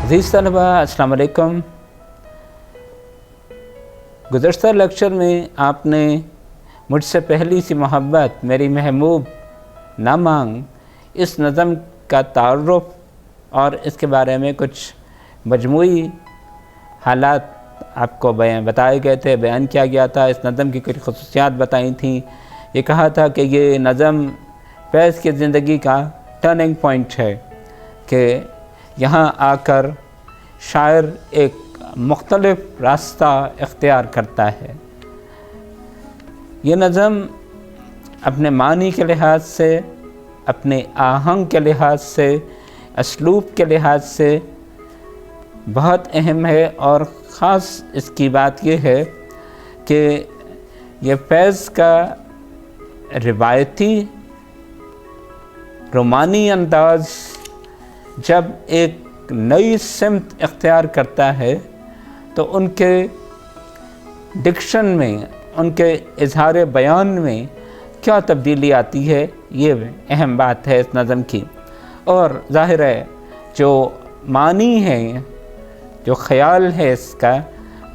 अज़ीज़ तलबा अस्सलाम वालेकुम। गुज़श्ता लेक्चर में आपने मुझसे पहली सी मोहब्बत मेरी महबूब ना मांग इस नज़म का तारुफ़ और इसके बारे में कुछ मजमूई हालात आपको बताए गए थे, बयान किया गया था। इस नज़म की कुछ ख़ुसूसियात बताई थी। ये कहा था कि ये नज़म फैज़ की ज़िंदगी का टर्निंग पॉइंट है कि यहाँ आकर शायर एक मुख्तलिफ रास्ता इख्तियार करता है। ये नज़म अपने मानी के लिहाज से, अपने आहंग के लिहाज से, असलूब के लिहाज से बहुत अहम है। और ख़ास इसकी बात यह है कि ये फैज़ का रिवायती रोमानी अंदाज़ जब एक नई सिमत इख्तियार करता है तो उनके डिक्शन में, उनके इजहार बयान में क्या तब्दीली आती है, ये अहम बात है इस नज़म की। और ज़ाहिर है जो मानी है, जो ख़याल है इसका,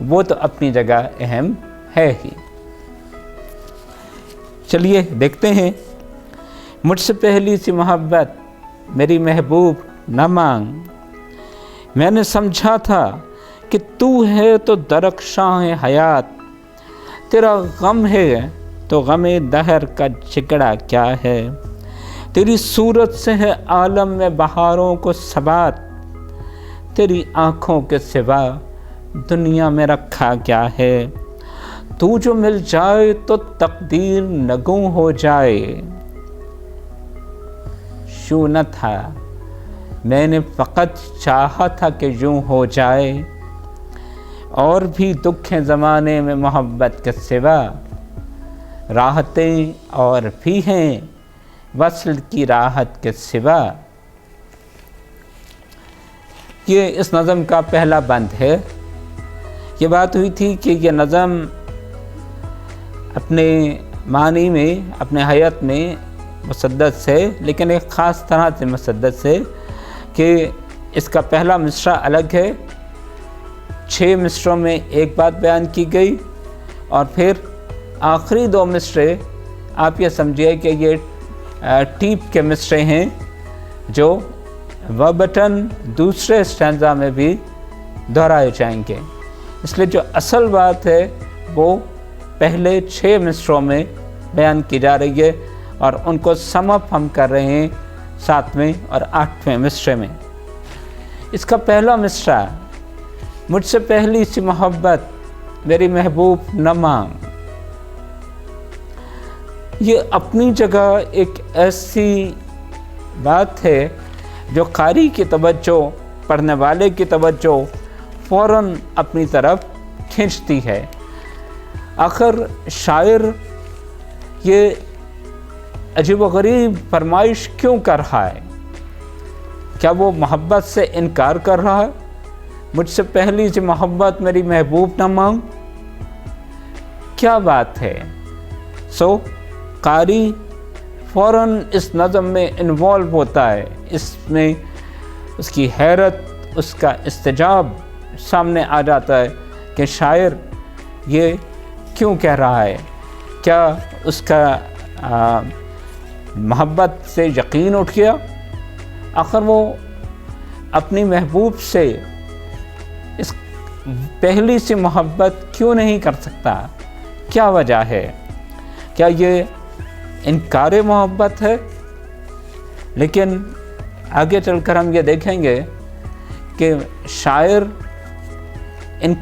वो तो अपनी जगह अहम है ही। चलिए देखते हैं। मुझसे पहली सी मोहब्बत मेरी महबूब न मांग, मैंने समझा था कि तू है तो दरख्शां है हयात, तेरा गम है तो गमे दहर का चिकड़ा क्या है, तेरी सूरत से है आलम में बहारों को सबात, तेरी आँखों के सिवा दुनिया में रखा क्या है, तू जो मिल जाए तो तकदीर नगू हो जाए, यूं न था मैंने फ़कत चाहा था कि यूं हो जाए, और भी दुख हैं ज़माने में मोहब्बत के सिवा, राहतें और भी हैं वस्ल की राहत के सिवा। ये इस नज़म का पहला बंद है। ये बात हुई थी कि ये नज़म अपने मानी में, अपने हयात में मुसद्दस है, लेकिन एक ख़ास तरह से मुसद्दस है कि इसका पहला मिसरा अलग है, 6 मिसरों में एक बात बयान की गई, और फिर आखिरी 2 मिसरे आप ये समझिए कि ये टीप के मिसरे हैं जो वबटन दूसरे स्टैंज़ा में भी दोहराए जाएंगे। इसलिए जो असल बात है वो पहले 6 मिसरों में बयान की जा रही है, और उनको समअप हम कर रहे हैं 7वें और 8वें मिसरे में। इसका पहला मिसरा, मुझसे पहली सी मोहब्बत मेरी महबूब न मांग, ये अपनी जगह एक ऐसी बात है जो कारी की तवज्जो, पढ़ने वाले की तवज्जो फ़ौरन अपनी तरफ खींचती है। आखिर शायर ये अजीब व गरीब फरमाइश क्यों कर रहा है? क्या वो मोहब्बत से इनकार कर रहा है? मुझसे पहली सी मोहब्बत मेरी महबूब न मांग, क्या बात है? कारी फ़ौरन इस नज़म में इन्वॉल्व होता है, इसमें उसकी हैरत, उसका इस्तिजाब सामने आ जाता है कि शायर ये क्यों कह रहा है। क्या उसका मोहब्बत से यकीन उठ गया? आखिर वो अपनी महबूब से इस पहली सी मोहब्बत क्यों नहीं कर सकता? क्या वजह है? क्या ये इनकार मोहब्बत है? लेकिन आगे चलकर हम ये देखेंगे कि शायर इन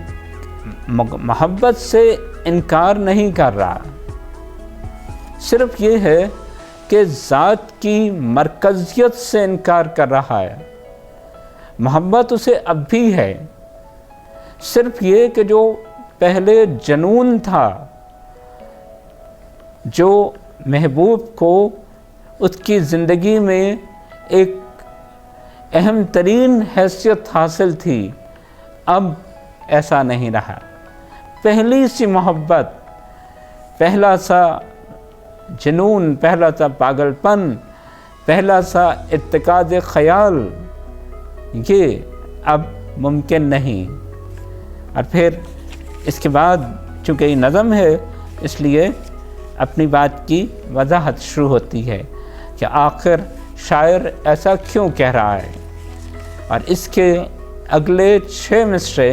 मोहब्बत से इनकार नहीं कर रहा, सिर्फ ये है कि ज़ात की मरकज़ियत से इनकार कर रहा है। मोहब्बत उसे अब भी है, सिर्फ ये कि जो पहले जनून था, जो महबूब को उसकी ज़िंदगी में एक अहम तरीन हैसियत हासिल थी, अब ऐसा नहीं रहा। पहली सी मोहब्बत, पहला सा जुनून, पहला सा पागलपन, पहला सा इत्तिकाद ख़याल, ये اب मुमकिन नहीं। और फिर इसके बाद चूँकि ये नज़म है, इसलिए अपनी बात की वजाहत शुरू होती है कि आखिर शायर ऐसा क्यों कह रहा है। और इसके अगले 6 मिसरे,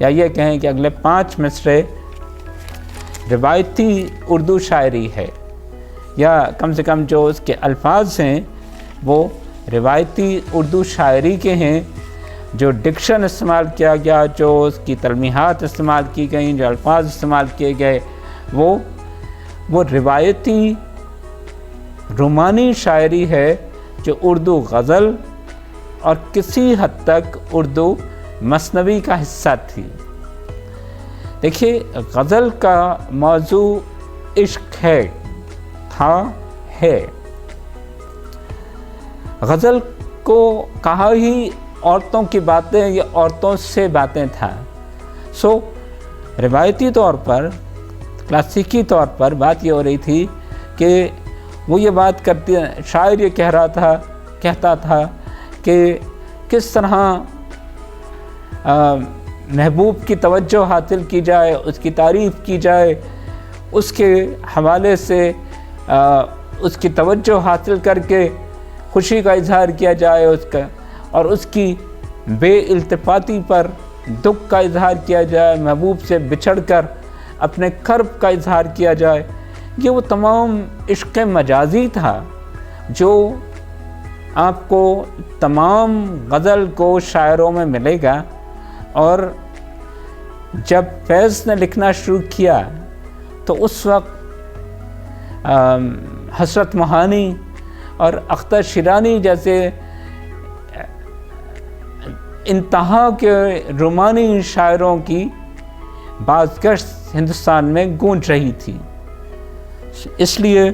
या ये कहें कि अगले 5 मिसरे रिवायती उर्दू शायरी है, या कम से कम जो उसके अल्फाज हैं वो रिवायती उर्दू शायरी के हैं। जो डिक्शन इस्तेमाल किया गया, जो उसकी तलमीहात इस्तेमाल की गई, जो अल्फाज इस्तेमाल किए गए, वो रिवायती रोमानी शायरी है जो उर्दू गज़ल और किसी हद तक उर्दू मसनवी का हिस्सा थी। देखिए, गज़ल का मौजू इश्क है, है। गज़ल को कहा ही औरतों की बातें या औरतों से बातें था। सो रिवायती तौर पर, क्लासिकी तौर पर बात ये हो रही थी कि वो ये बात करती, शायर ये कहता था कि किस तरह महबूब की तवज्जो हासिल की जाए, उसकी तारीफ़ की जाए, उसके हवाले से उसकी तवज्जो हासिल करके खुशी का इजहार किया जाए उसका, और उसकी बेइल्तिफ़ाती पर दुख का इजहार किया जाए, महबूब से बिछड़कर अपने कर्ब का इजहार किया जाए। ये वो तमाम इश्क़ मजाजी था जो आपको तमाम गज़ल को शायरों में मिलेगा। और जब फैज़ ने लिखना शुरू किया तो उस वक्त हसरत मोहानी और अख्तर शिरानी जैसे इंतहा के रोमानी शायरों की बाज़गश्त हिंदुस्तान में गूंज रही थी। इसलिए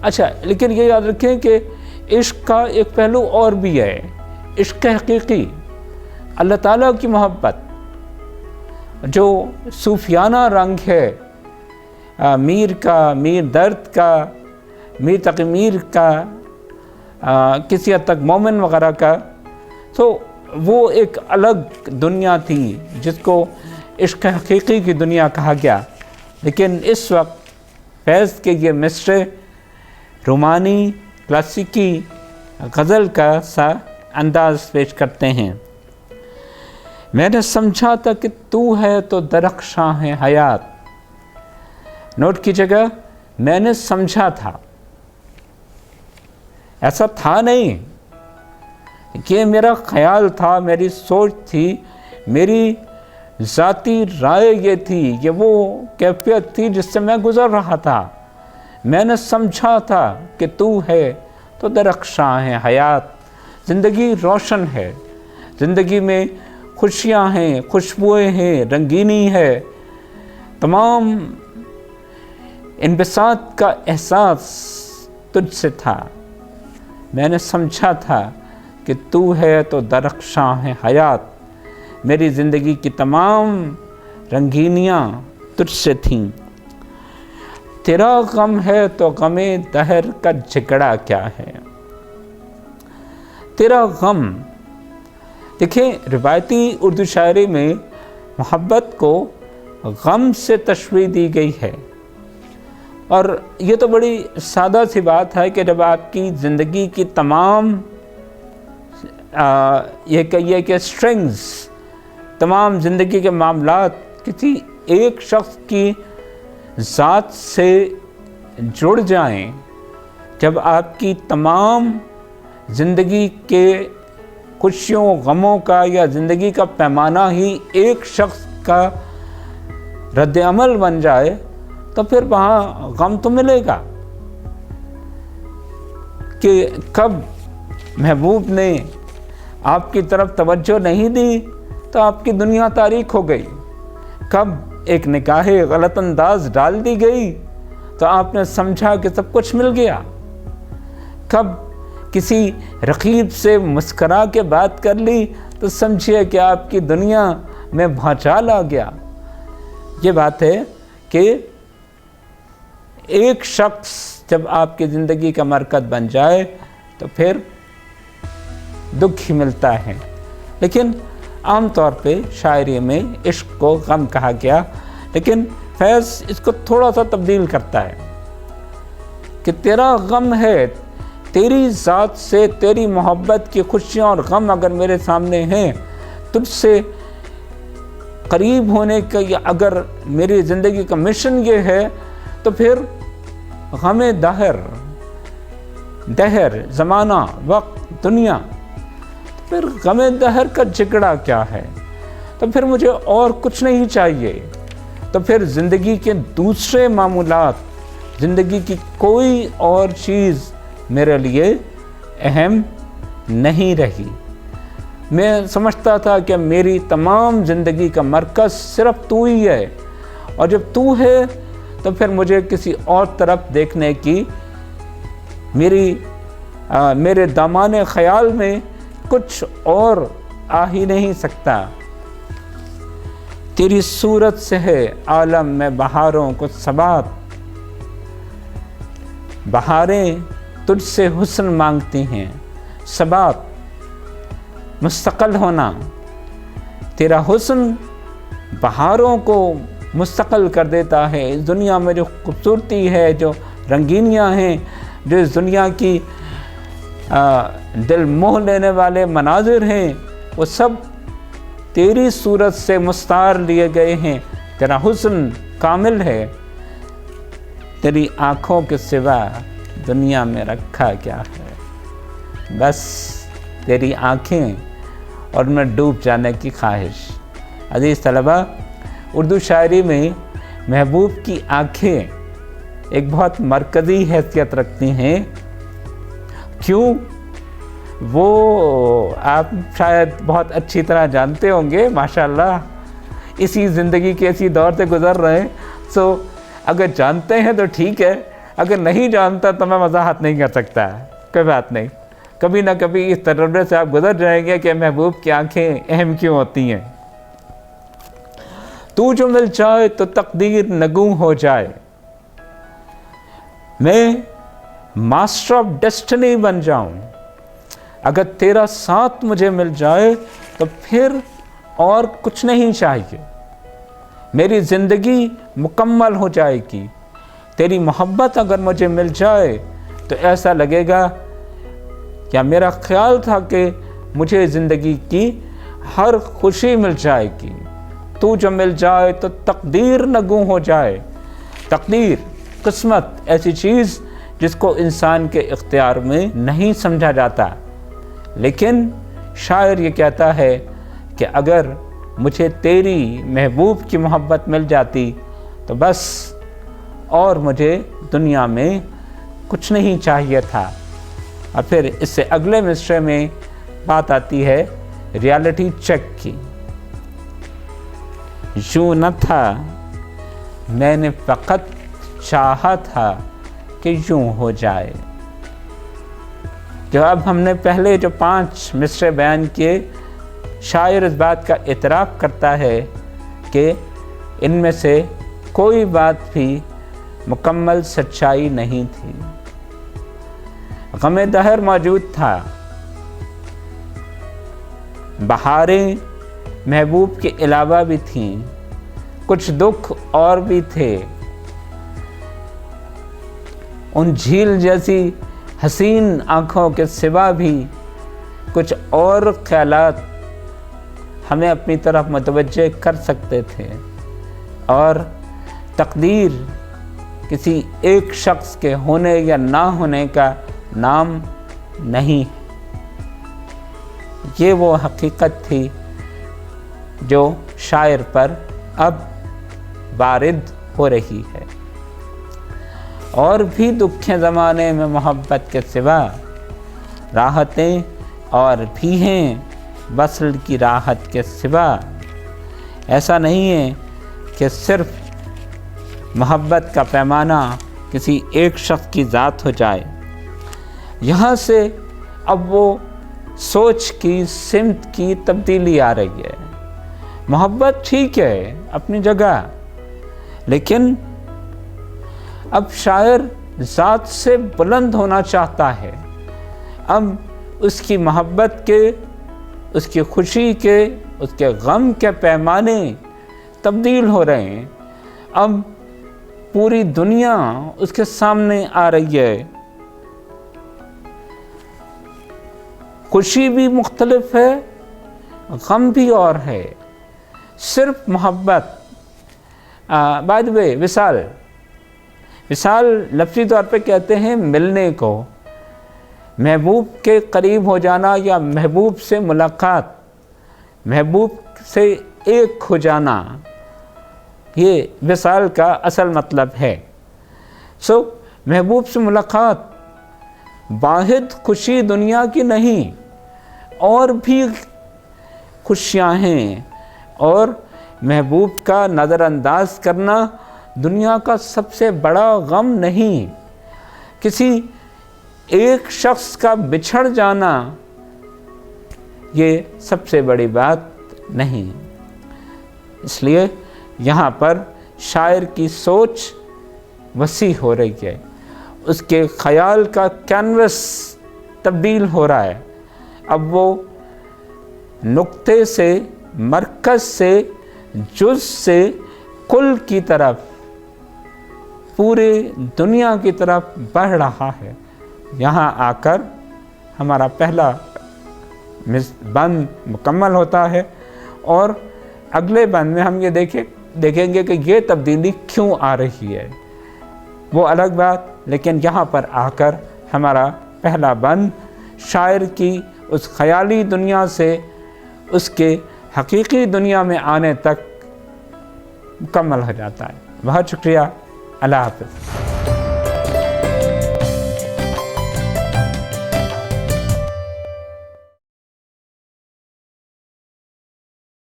अच्छा, लेकिन ये याद रखें कि इश्क का एक पहलू और भी है, इश्क हकीकी, अल्लाह ताला की मोहब्बत, जो सूफियाना रंग है, मीर का, मीर दर्द का, मीर तक मीर का, किसी हद तक मोमिन वगैरह का। तो वो एक अलग दुनिया थी जिसको इश्क हकीकी की दुनिया कहा गया। लेकिन इस वक्त फैज़ के ये मिसरे रोमानी क्लासिकी गज़ल का सा अंदाज़ पेश करते हैं। मैंने समझा था कि तू है तो दरख्शां है हयात। नोट कीजिएगा, मैंने समझा था, ऐसा था नहीं कि मेरा ख्याल था, मेरी सोच थी, मेरी ज़ाती राय ये थी, ये वो कैफियत थी जिससे मैं गुज़र रहा था। मैंने समझा था कि तू है तो दरख्शां है हयात, ज़िंदगी रोशन है, ज़िंदगी में खुशियाँ हैं, खुशबुएँ हैं, रंगीनी है, तमाम इनबिसात का एहसास तुझसे था। मैंने समझा था कि तू है तो दरख्शां है हयात, मेरी ज़िंदगी की तमाम रंगीनियाँ तुझसे थीं। तेरा गम है तो गमे दहर का झगड़ा क्या है। तेरा गम, देखिए रिवायती उर्दू शायरी में मोहब्बत को गम से तशबीह दी गई है। और ये तो बड़ी सादा सी बात है कि जब आपकी ज़िंदगी की तमाम ये कहिए कि स्ट्रिंग्स, तमाम ज़िंदगी के मामलात किसी एक शख्स की ज़ात से जुड़ जाएं, जब आपकी तमाम ज़िंदगी के खुशियों गमों का या ज़िंदगी का पैमाना ही एक शख्स का रद्द-ए-अमल बन जाए, तो फिर वहाँ गम तो मिलेगा कि कब महबूब ने आपकी तरफ तवज्जो नहीं दी तो आपकी दुनिया तारीक हो गई, कब एक निकाहे गलत अंदाज डाल दी गई तो आपने समझा कि सब कुछ मिल गया, कब किसी रकीब से मुस्करा के बात कर ली तो समझिए कि आपकी दुनिया में भूचाल आ गया। ये बात है कि एक शख्स जब आपकी ज़िंदगी का मरकज़ बन जाए तो फिर दुख ही मिलता है। لیکن عام طور پہ شاعری میں عشق کو غم کہا گیا، لیکن فیض اس کو تھوڑا سا تبدیل کرتا ہے کہ تیرا غم ہے، تیری ذات سے تیری محبت کی خوشیاں اور غم اگر میرے سامنے ہیں، تجھ سے قریب ہونے کا یا اگر میری زندگی کا مشن یہ ہے تو پھر غم دہر زمانہ وقت دنیا، پھر غم دہر کا جھگڑا کیا ہے؟ تو پھر مجھے اور کچھ نہیں چاہیے، تو پھر زندگی کے دوسرے معمولات، زندگی کی کوئی اور چیز میرے لیے اہم نہیں رہی۔ میں سمجھتا تھا کہ میری تمام زندگی کا مرکز صرف تو ہی ہے، اور جب تو ہے تو پھر مجھے کسی اور طرف دیکھنے کی میرے دامان خیال میں کچھ اور آ ہی نہیں سکتا۔ تیری صورت سے ہے عالم میں بہاروں کو ثبات، بہاریں تجھ سے حسن مانگتی ہیں، ثبات مستقل ہونا، تیرا حسن بہاروں کو مستقل کر دیتا ہے۔ اس دنیا میں جو خوبصورتی ہے، جو رنگینیاں ہیں، جو اس دنیا کی دل موہ لینے والے مناظر ہیں، وہ سب تیری صورت سے مستعار لیے گئے ہیں۔ تیرا حسن کامل ہے، تیری آنکھوں کے سوا دنیا میں رکھا کیا ہے؟ بس تیری آنکھیں اور میں ڈوب جانے کی خواہش۔ عزیز طلبہ، اردو شاعری میں محبوب کی آنکھیں ایک بہت مرکزی حیثیت رکھتی ہیں۔ کیوں؟ وہ آپ شاید بہت اچھی طرح جانتے ہوں گے، ماشاءاللہ اسی زندگی کے اسی دور سے گزر رہے ہیں، سو اگر جانتے ہیں تو ٹھیک ہے، اگر نہیں جانتا تو میں وضاحت نہیں کر سکتا، کوئی بات نہیں، کبھی نہ کبھی اس تجربے سے آپ گزر جائیں گے کہ محبوب کی آنکھیں اہم کیوں ہوتی ہیں۔ تو جو مل جائے تو تقدیر نگوں ہو جائے، میں ماسٹر آف ڈیسٹنی بن جاؤں، اگر تیرا ساتھ مجھے مل جائے تو پھر اور کچھ نہیں چاہیے، میری زندگی مکمل ہو جائے گی۔ تیری محبت اگر مجھے مل جائے تو ایسا لگے گا کہ میرا خیال تھا کہ مجھے زندگی کی ہر خوشی مل جائے گی۔ تو جو مل جائے تو تقدیر نگوں ہو جائے۔ تقدیر، قسمت، ایسی چیز جس کو انسان کے اختیار میں نہیں سمجھا جاتا، لیکن شاعر یہ کہتا ہے کہ اگر مجھے تیری محبوب کی محبت مل جاتی تو بس اور مجھے دنیا میں کچھ نہیں چاہیے تھا۔ اور پھر اس سے اگلے مصرعے میں بات آتی ہے ریالٹی چیک کی۔ یوں نہ تھا میں نے فقط چاہا تھا کہ یوں ہو جائے۔ جو اب ہم نے پہلے جو 5 مصرعے بیان کیے، شاعر اس بات کا اعتراف کرتا ہے کہ ان میں سے کوئی بات بھی مکمل سچائی نہیں تھی۔ غم دہر موجود تھا، بہاریں محبوب کے علاوہ بھی تھیں، کچھ دکھ اور بھی تھے، ان جھیل جیسی حسین آنکھوں کے سوا بھی کچھ اور خیالات ہمیں اپنی طرف متوجہ کر سکتے تھے، اور تقدیر کسی ایک شخص کے ہونے یا نہ ہونے کا نام نہیں، یہ وہ حقیقت تھی جو شاعر پر اب وارد ہو رہی ہے۔ اور بھی دکھیں زمانے میں محبت کے سوا، راحتیں اور بھی ہیں وصل کی راحت کے سوا۔ ایسا نہیں ہے کہ صرف محبت کا پیمانہ کسی ایک شخص کی ذات ہو جائے۔ یہاں سے اب وہ سوچ کی سمت کی تبدیلی آ رہی ہے۔ محبت ٹھیک ہے اپنی جگہ، لیکن اب شاعر ذات سے بلند ہونا چاہتا ہے۔ اب اس کی محبت کے اس کی خوشی کے، اس کے غم کے پیمانے تبدیل ہو رہے ہیں۔ اب پوری دنیا اس کے سامنے آ رہی ہے، خوشی بھی مختلف ہے، غم بھی اور ہے، صرف محبت۔ بائی دی وے، وصال لفظی طور پہ کہتے ہیں ملنے کو، محبوب کے قریب ہو جانا یا محبوب سے ملاقات، محبوب سے ایک ہو جانا، یہ وصال کا اصل مطلب ہے۔ محبوب سے ملاقات واحد خوشی دنیا کی نہیں، اور بھی خوشیاں ہیں، اور محبوب کا نظر انداز کرنا دنیا کا سب سے بڑا غم نہیں، کسی ایک شخص کا بچھڑ جانا یہ سب سے بڑی بات نہیں۔ اس لیے یہاں پر شاعر کی سوچ وسیع ہو رہی ہے، اس کے خیال کا کینوس تبدیل ہو رہا ہے۔ اب وہ نقطے سے، مرکز سے، جز سے کل کی طرف، پورے دنیا کی طرف بڑھ رہا ہے۔ یہاں آ کر ہمارا پہلا بند مکمل ہوتا ہے، اور اگلے بند میں ہم یہ دیکھیں گے کہ یہ تبدیلی کیوں آ رہی ہے، وہ الگ بات۔ لیکن یہاں پر آ کر ہمارا پہلا بند شاعر کی اس خیالی دنیا سے اس کے حقیقی دنیا میں آنے تک مکمل ہو جاتا ہے۔ بہت شکریہ، اللہ حافظ۔